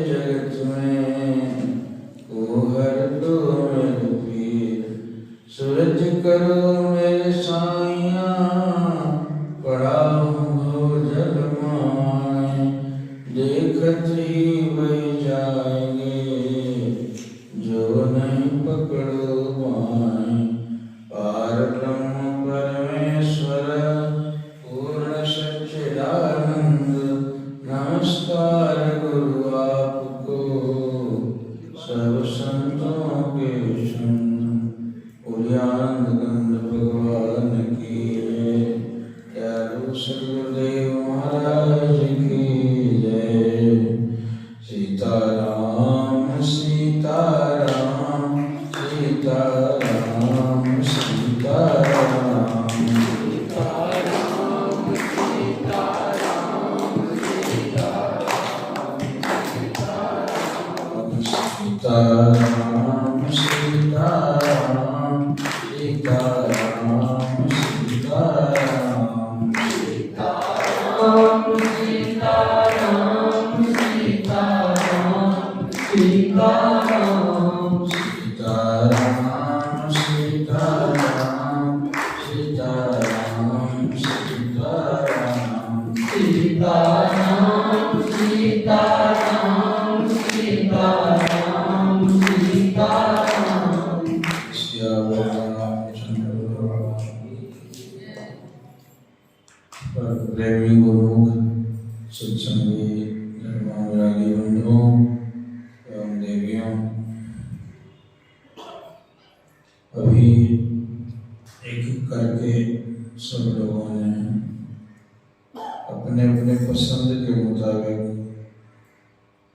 जगत में, को हर दो मेरे पीर। सूरज करो मेरे साइया, पड़ा हूँ भव जल माए। देखत ही बह जाएंगे, जो नहीं पकड़ो पाए। पार ब्रह्म परमेश्वर, पूर्ण सच्चिदानंद। नमस्कार गुरु आपको, सब संतों के संग। पूर्यानंद गंध भगवान की जय। दयालु सद्गुरुदेव महाराज की जय। सीताराम सीताराम सीताराम सीताराम। सीताराम सीताराम सीताराम सीताराम। सीताराम सीताराम सीताराम सीताराम। सियावर रामचंद्र पर प्रेमी गुरुमुख सत्संगी धर्मानुरागी बंधुओं एवं देवियों, अभी एक करके सब लोगों ने अपने अपने पसंद के मुताबिक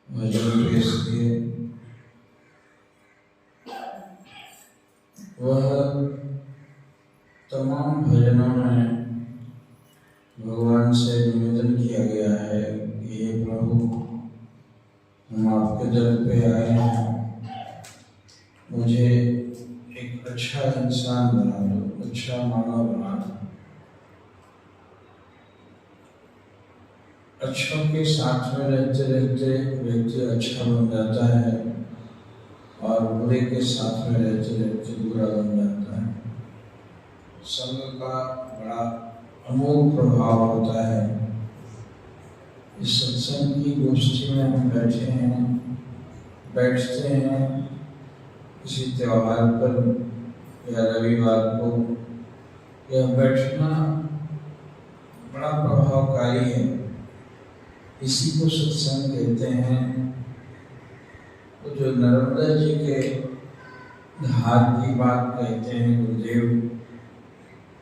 भजन पेश किए। वह तमाम भजनों में भगवान से निवेदन किया गया है कि हे प्रभु, हम आपके दर पे आए हैं, मुझे एक अच्छा इंसान बना दो, अच्छा मानव बना दो। अच्छों के साथ में रहते रहते व्यक्ति अच्छा बन जाता है और बुरे के साथ में रहते रहते बुरा बन जाता है। संग का बड़ा अमोघ प्रभाव होता है। इस सत्संग की गोष्ठी में हम बैठते हैं किसी त्योहार पर या रविवार को। यह बैठना बड़ा प्रभावकारी है, इसी को सत्संग कहते हैं। तो जो नर्मदा जी के धार की बात कहते हैं गुरुदेव,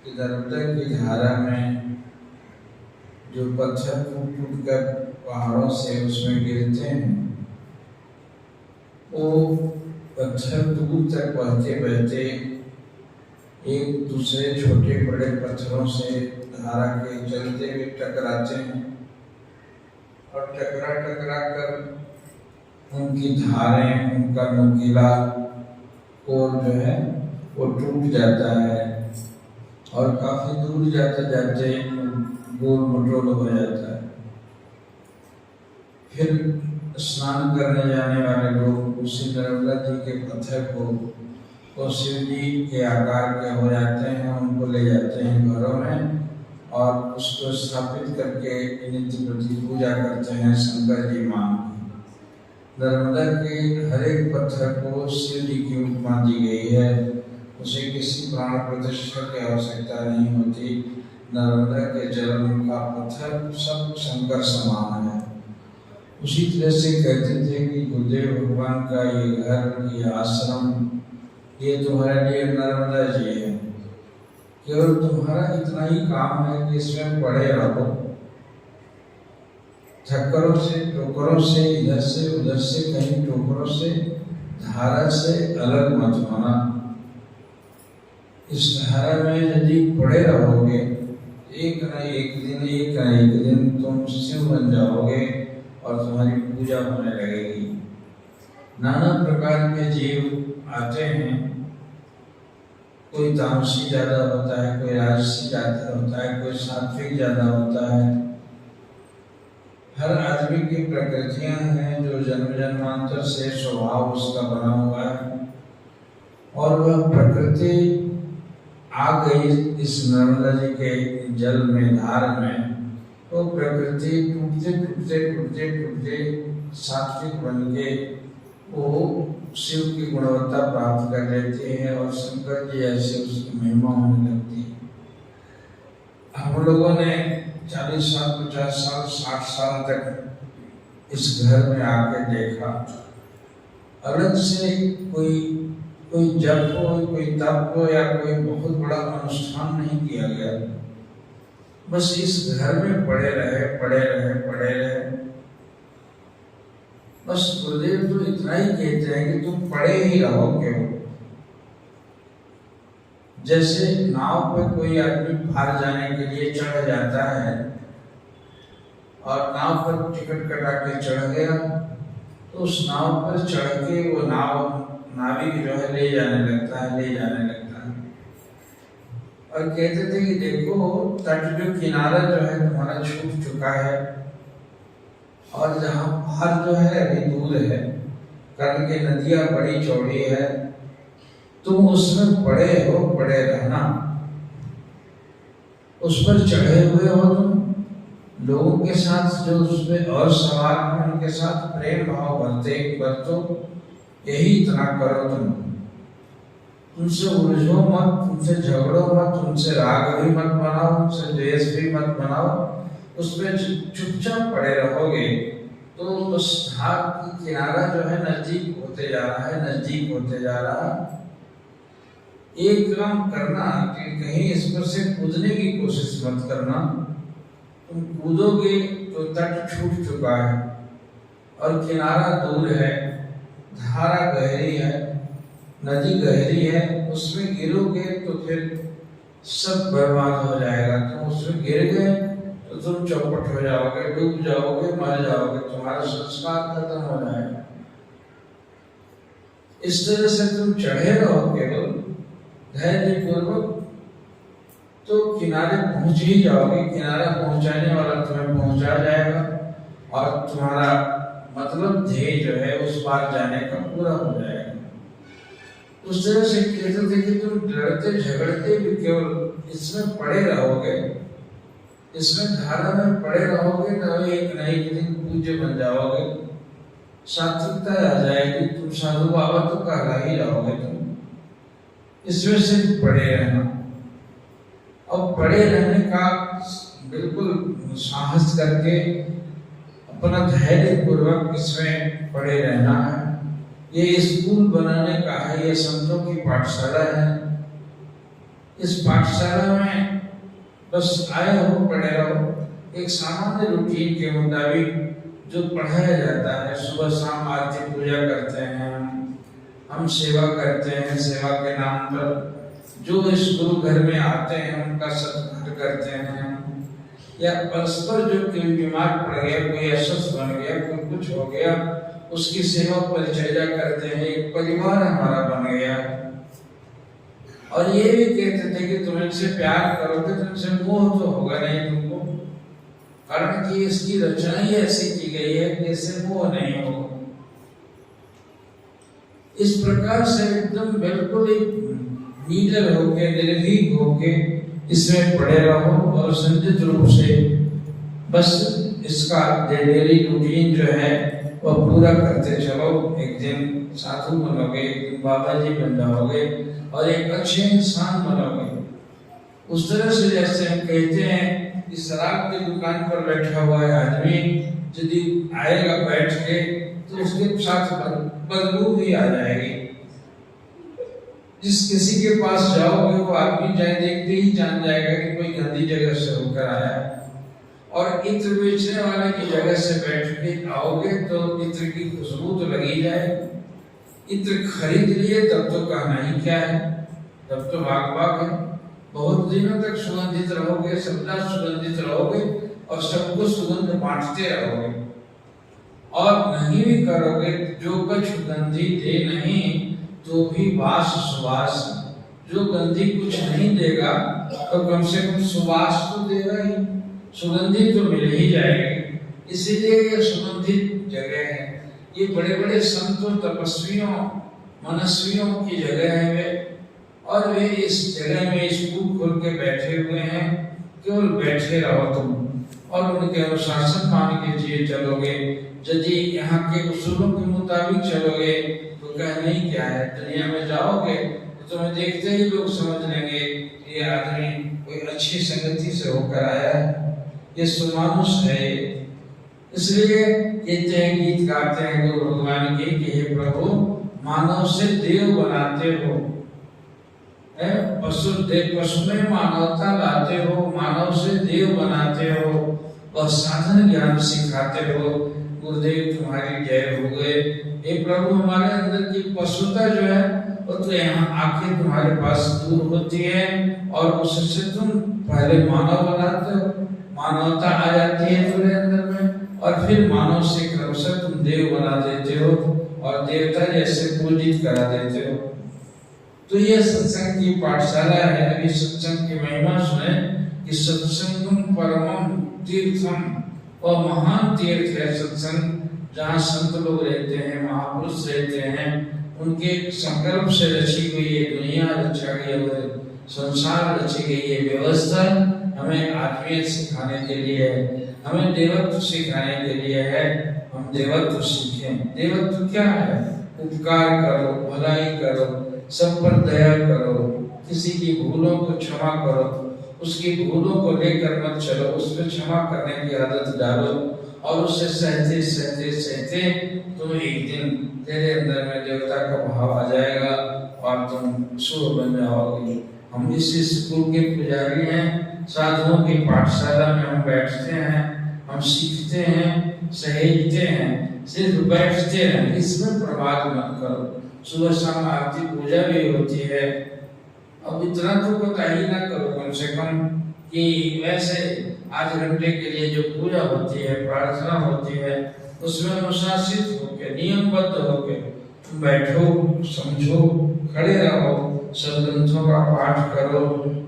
कि नर्मदा की धारा में जो पत्थर टूट टूट कर पहाड़ों से उसमें गिरते हैं, वो पत्थर दूर तक बहते बहते एक दूसरे छोटे बड़े पत्थरों से धारा के चलते हुए टकराते हैं और टकरा टकरा कर उनकी धारें, उनका नुकीला कोर जो है वो टूट जाता है और काफी दूर जाते जाते गोल मटोल हो जाता है। फिर स्नान करने जाने वाले लोग उसी नर्मदा जी के पत्थर को शिव जी के आकार के हो जाते हैं, उनको ले जाते हैं घरों में और उसको स्थापित करके नित्य प्रति पूजा करते हैं शंकर जी मां की। नर्मदा के हर एक पत्थर को शिव जी की उपमा दी गई है, उसे किसी प्राण प्रतिष्ठा की आवश्यकता नहीं होती। नर्मदा के जल का पत्थर सब शंकर समान है। उसी तरह से कहते थे कि गुरुदेव भगवान का ये घर, ये आश्रम, ये तुम्हारे लिए नर्मदा जी है। केवल तुम्हारा इतना ही काम है कि इसमें पड़े रहो, थक्करों से टोकरों से इधर से उधर से कहीं टोकरों से धारा से अलग मत होना। इस धारा में यदि पड़े रहोगे, एक न एक दिन तुम शिव बन जाओगे और तुम्हारी पूजा होने लगेगी। नाना प्रकार के जीव आते हैं, कोई तामसी ज्यादा होता है, कोई राजसी ज्यादा होता है, कोई सात्विक ज्यादा होता है। हर आदमी की प्रकृतियां हैं जो जन्म जन्मांतर से स्वभाव उसका बना हुआ है, और वह प्रकृति आ गई इस नर्मदा जी के जल में, धार में, तो प्रकृति टूटते टूटते टूटते टूटते सात्विक बन के वो शिव की गुणवत्ता प्राप्त कर लेती है और शंकर जी ऐसे उसकी महिमा होने लगती है। हम लोगों ने 40 साल 50 साल 60 साल तक इस घर में आके देखा, अलग से कोई जप हो, कोई तप हो या कोई बहुत बड़ा अनुष्ठान नहीं किया गया। बस इस घर में पड़े रहे। बस गुरुदेव तो इतना ही कहते हैं कि तुम पड़े ही रहो केवल। जैसे नाव पे कोई आदमी बाहर जाने के लिए चढ़ जाता है और नाव पर टिकट कटा के चढ़ गया, तो उस नाव पर चढ़ के वो नाविक जो है ले जाने लगता है। और कहते थे कि देखो तट जो किनारा जो है तुम्हारा छूट चुका है, और जहाँ बाहर जो है अभी दूर है, कर्ण की नदियाँ बड़ी चौड़ी है, तुम उसमें पड़े रहना, उस पर चढ़े हुए हो तुम। लोगों के साथ जो उसमें और सवार हैं उनके साथ प्रेम भाव बरतो, यही इतना करो तुम। उनसे उलझो मत, उनसे झगड़ो मत, उनसे राग भी मत बनाओ, उनसे द्वेष भी मत बनाओ, उसमें चुपचाप पड़े रहोगे तो उस धार की किनारा जो है नजदीक होते जा रहा है। एक काम करना कि कहीं इस पर से कूदने की कोशिश मत करना। तुम कूदोगे तो तट छूट चुका है और किनारा दूर है, धारा गहरी है, नदी गहरी है, उसमें गिरोगे तो फिर सब बर्बाद हो जाएगा। तुम उसमें गिर गए तो तुम चौपट हो जाओगे, डूब जाओगे, मर जाओगे, तुम्हारा संस्कार खत्म हो जाएगा। इस तरह से तुम चढ़े रहो केवल धैर्य पूर्वक, तो किनारे पहुंच ही जाओगे। किनारा पहुंचाने वाला तुम्हें पहुंचा जाएगा और तुम्हारा मतलब ध्येय जो है उस पार जाने का पूरा हो जाएगा। उस तरह से कहते थे कि तुम लड़ते झगड़ते भी केवल इसमें पड़े रहोगे, इसमें धारा में पड़े रहोगे, तो एक नई दिन पूज्य बन जाओगे, सात्विकता आ जाएगी, तुम साधु बाबा तो कहला ही जाओगे। तुम इसमें सिर्फ पड़े रहना, और पड़े रहने का बिल्कुल साहस करके अपना धैर्य पूर्वक इसमें पड़े रहना है। ये स्कूल बनाने का है, ये संतों की पाठशाला है। इस पाठशाला में बस आए हो, पढ़े रहो। एक सामान्य रूटीन के मुताबिक जो पढ़ाया जाता है, सुबह शाम आरती पूजा करते हैं, हम सेवा करते हैं, सेवा के नाम पर जो इस गुरु घर में आते हैं उनका सत्कार करते हैं, या परस्पर जो कोई बीमार पड़ गया, कोई अस्वस्थ बन गया, कोई कुछ हो गया, उसकी सेवा परिचर्या करते हैं, एक परिवार हमारा बन गया। और ये भी कहते थे कि तुम इनसे प्यार करोगे तो इनसे मोह तो होगा नहीं तुमको, कारण कि इसकी रचना ही ऐसी की गई है कि इससे मोह नहीं होगा। इस प्रकार से एकदम बिल्कुल नीडर होके, निर्भीक होके इसमें पड़े रहो और संचित रूप से बस इसका डेली रूटीन जो है वह पूरा करते चलो। एक दिन साधु बनोगे, एक दिन बाबा जी बन जाओगे और एक अच्छे इंसान बनोगे। उस तरह से जैसे हम कहते हैं कि शराब की दुकान पर बैठा हुआ आदमी यदि आएगा बैठ के तो उसके साथ बदबू भी आ जाएगी। जिस किसी के पास जाओगे वो आदमी जाए देखते ही जान जाएगा कि कोई गंदी जगह से होकर आया है। और इत्र बेचने वाले की जगह से बैठ के आओगे तो इत्र की खुशबू तो लगी जाए। इत्र खरीद लिए तब तो कहना ही क्या है, तब तो भाग है। बहुत दिनों तक सुगंधित रहोगे, सबका सुगंधित रहोगे और सबको सुगंध बांटते रहोगे। और नहीं भी करोगे जो कुछ गंधी दे नहीं तो भी वास सुवास, जो गंधी कुछ नहीं देगा तो कम से कम सुवास तो देगा ही, सुगंधी तो मिल ही जाएगी। इसीलिए ये सुगंधित जगह है। ये बड़े बड़े संतों, तपस्वियों, मनस्वियों की जगह है वे, और वे इस जगह में स्कूल खोल के बैठे हुए हैं। केवल बैठे रहो तुम और उनके अनुशासन मान के जिए चलोगे। यदि यहाँ के उसूलों के मुताबिक चलोगे तो कहने ही क्या है, दुनिया में जाओगे तो तुम्हें देखते ही लोग समझ लेंगे ये आदमी कोई अच्छी संगति से होकर आया है, ये सुमानुष है। इसलिए कहते हैं, गीत गाते हैं गुरु भगवान के कि हे प्रभु मानव से देव बनाते हो, पशु में मानवता लाते हो, मानव से देव बनाते हो और साधन ज्ञान सिखाते हो। गुरुदेव तुम्हारी जय हो गए। हे प्रभु हमारे अंदर की पशुता जो है वो तो यहाँ आके तुम्हारे पास दूर होती है और उससे तुम पहले मानव बनाते हो, मानवता आ जाती है तुम्हारे अंदर में, और फिर मानव से क्रमशः तुम देव बना देते हो और देवता जैसे पूजित करा देते हो। तो ये सत्संग की पाठशाला है। अभी सत्संग की महिमा सुने कि सत्संगम परमम तीर्थम, और महान तीर्थ है सत्संग, जहाँ संत लोग रहते हैं, महापुरुष रहते हैं, उनके संकल्प से रची हुई ये दुनिया रचा गई है, संसार रची गई है व्यवस्था हमें आत्मीयत सिखाने के लिए है, हमें देवत्व सिखाने के लिए है। हम देवत्व सीखें। देवत्व क्या है? उपकार करो, भलाई करो, सब पर दया करो, किसी की भूलों को क्षमा करो, उसकी भूलों को लेकर मत चलो, उस पर क्षमा करने की आदत डालो और उससे सहते सहते सहते तुम एक दिन तेरे अंदर में देवता का भाव आ जाएगा और तुम शुभ बन जाओगे। हम इसी स्कूल के पुजारी हैं, साधुओं की पाठशाला में हम बैठते हैं, हम सीखते हैं, सहेजते हैं, सिर्फ बैठते हैं, इसमें प्रभात मत करो। सुबह शाम आरती पूजा भी होती है, अब इतना तो पता ही ना करो कम से कम कि वैसे आध घंटे के लिए जो पूजा होती है, प्रार्थना होती है, उसमें अनुशासित होके, नियमबद्ध होके तुम बैठो, समझो, खड़े रहो, सदग्रंथों का पाठ करो,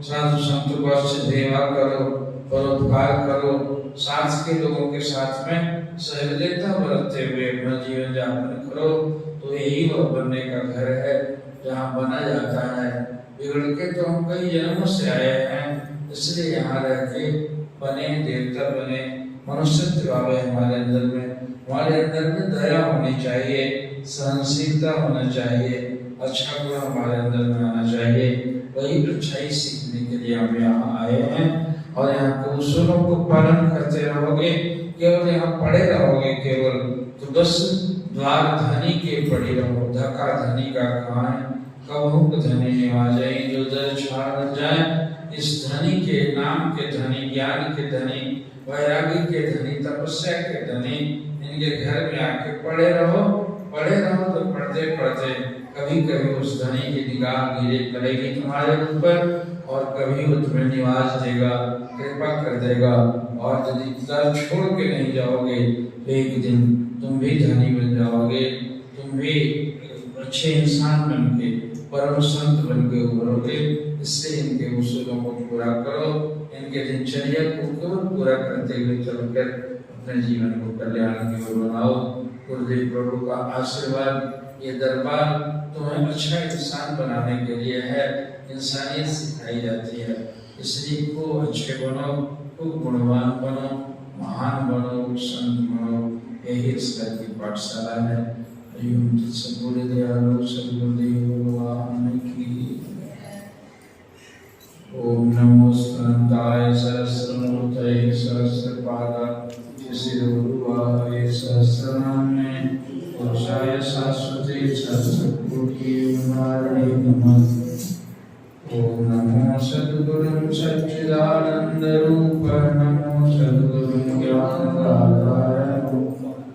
साधु संतों का सेवा करो, परोपकार करो, साथ के लोगों के साथ में सहृदयता बरतते हुए अपना जीवन यापन करो। तो यही वह बनने का घर है जहाँ बना जाता है। बिगड़ के तो हम कई जन्मों से आए हैं, इसलिए यहाँ रह के बने, देवता बने, मनुष्यत्व आवे हमारे अंदर में। हमारे अंदर में दया होनी चाहिए, सहनशीलता होना चाहिए, अच्छा गुण हमारे अंदर में आना चाहिए। वही अच्छाई सीखने के लिए हम यहाँ आए हैं और यहाँ के उसूलों को पालन करते रहोगे। केवल यहाँ पढ़े रहोगे केवल तो बस द्वार धनी के पढ़े रहो, धक्का धनी का खाए, कब धनी निवा जाए, जो दर छाड़ न जाए। इस धनी के नाम के धनी, ज्ञान के धनी, वैरागी के धनी, तपस्या के धनी, इनके घर में आके पढ़े रहो तो पढ़ते पढ़ते कभी कभी उस धनी की निगाह गिरे करेगी तुम्हारे ऊपर और कभी वो तुम्हें निवास देगा, कृपा कर देगा। और यदि दर छोड़ के नहीं जाओगे एक दिन तुम भी धनी बन जाओगे, तुम भी अच्छे इंसान बन के, परम संत बन के उभरोगे। इससे इनके उसूलों को पूरा करो, इनके दिनचर्या को केवल पूरा करते हुए चलकर अपने जीवन को कल्याण की ओर बनाओ। गुरुदेव प्रभु का आशीर्वाद, ये दरबार तुम्हें अच्छा इंसान बनाने के लिए है, इंसानियत सिखाई जाती है। इसलिए को अच्छे बनो, खूब गुणवान बनो, महान बनो, संत बनो। यही इस घर की पाठशाला है। सद्गुरु दयालु सद्गुरुदेव भगवान की। ओम नमो संताय सहस्रमूर्तये सहस्रपादाय श्रीगुरुवाय सहस्रनामे पुरुषाय शाश्वते सहस्रकोटि उन्मादने नमः। ओम नमो सद्गुरु सच्चिदानंद रूप, नमो सद्गुरु ज्ञानदाताय,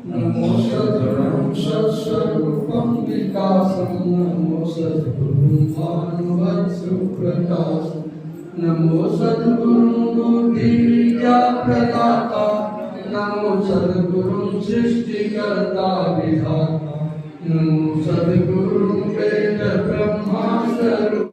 नमो सद्गुरु सत्स्वरूपं विकासं, नमो सद्गुरु भानुवत्सुप्रकाशं, नमो सद्गुरु बुद्धि विद्या प्रदाता, नमो सद्गुरु सृष्टिकर्ता विधाता, नमो सद्गुरु वेद ब्रह्मा स्वरूप,